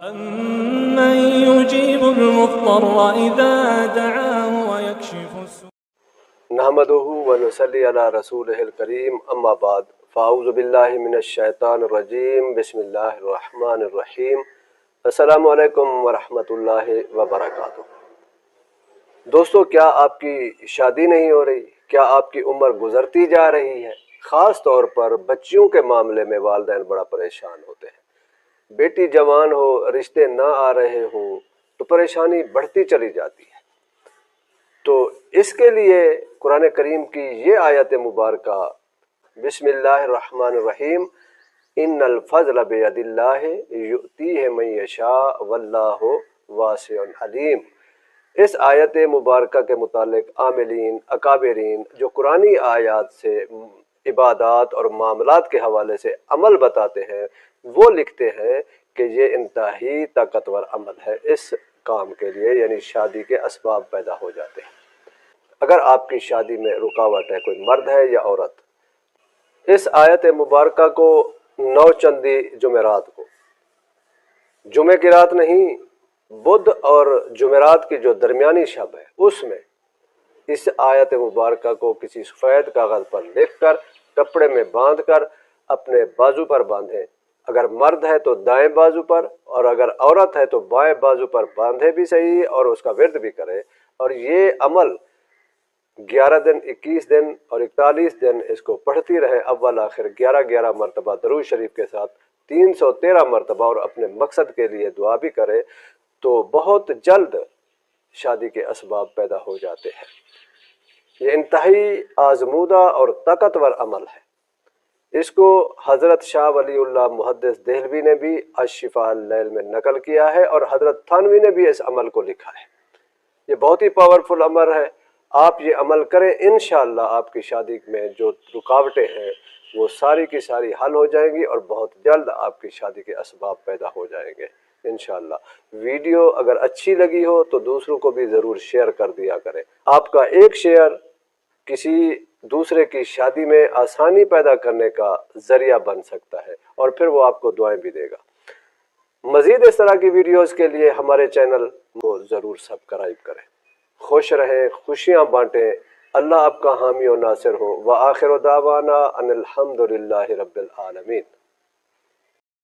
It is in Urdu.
أَمَّن يُجِيبُ الْمُضْطَرَّ إِذَا دَعَاهُ وَيَكْشِفُ السُّوءَ نحمده ونصلي على رسوله الكريم اما بعد فاعوذ باللہ من الشیطان الرجیم بسم اللہ الرحمن الرحیم السلام علیکم ورحمۃ اللہ وبرکاتہ۔ دوستو، کیا آپ کی شادی نہیں ہو رہی؟ کیا آپ کی عمر گزرتی جا رہی ہے؟ خاص طور پر بچیوں کے معاملے میں والدین بڑا پریشان ہوتے ہیں۔ بیٹی جوان ہو، رشتے نہ آ رہے ہوں تو پریشانی بڑھتی چلی جاتی ہے۔ تو اس کے لیے قرآن کریم کی یہ آیت مبارکہ بسم اللہ الرحمن الرحیم ان الفضل بید اللہ یؤتیہ من یشاء واللہ واسع علیم، اس آیت مبارکہ کے متعلق عاملین اکابرین جو قرآنی آیات سے عبادات اور معاملات کے حوالے سے عمل بتاتے ہیں، وہ لکھتے ہیں کہ یہ انتہائی طاقتور عمل ہے اس کام کے لیے، یعنی شادی کے اسباب پیدا ہو جاتے ہیں۔ اگر آپ کی شادی میں رکاوٹ ہے، کوئی مرد ہے یا عورت، اس آیت مبارکہ کو 9 چندی جمعرات کو، جمعہ کی رات نہیں، بدھ اور جمعرات کی جو درمیانی شب ہے اس میں اس آیت مبارکہ کو کسی سفید کاغذ پر لکھ کر کپڑے میں باندھ کر اپنے بازو پر باندھیں۔ اگر مرد ہے تو دائیں بازو پر، اور اگر عورت ہے تو بائیں بازو پر باندھے بھی صحیح اور اس کا ورد بھی کرے، اور یہ عمل 11 دن، 21 دن اور 41 دن اس کو پڑھتی رہے، اول آخر 11 مرتبہ درود شریف کے ساتھ 313 مرتبہ، اور اپنے مقصد کے لیے دعا بھی کرے، تو بہت جلد شادی کے اسباب پیدا ہو جاتے ہیں۔ یہ انتہائی آزمودہ اور طاقتور عمل ہے۔ اس کو حضرت شاہ ولی اللہ محدث دہلوی نے بھی الشفاء اللیل میں نقل کیا ہے، اور حضرت تھانوی نے بھی اس عمل کو لکھا ہے۔ یہ بہت ہی پاورفل عمل ہے، آپ یہ عمل کریں، انشاءاللہ آپ کی شادی میں جو رکاوٹیں ہیں وہ ساری کی ساری حل ہو جائیں گی، اور بہت جلد آپ کی شادی کے اسباب پیدا ہو جائیں گے انشاءاللہ۔ ویڈیو اگر اچھی لگی ہو تو دوسروں کو بھی ضرور شیئر کر دیا کریں۔ آپ کا ایک شیئر کسی دوسرے کی شادی میں آسانی پیدا کرنے کا ذریعہ بن سکتا ہے، اور پھر وہ آپ کو دعائیں بھی دے گا۔ مزید اس طرح کی ویڈیوز کے لیے ہمارے چینل کو ضرور سبسکرائب کریں۔ خوش رہیں، خوشیاں بانٹیں، اللہ آپ کا حامی و ناصر ہو۔ وآخر دعوانا ان الحمد للہ رب العالمین۔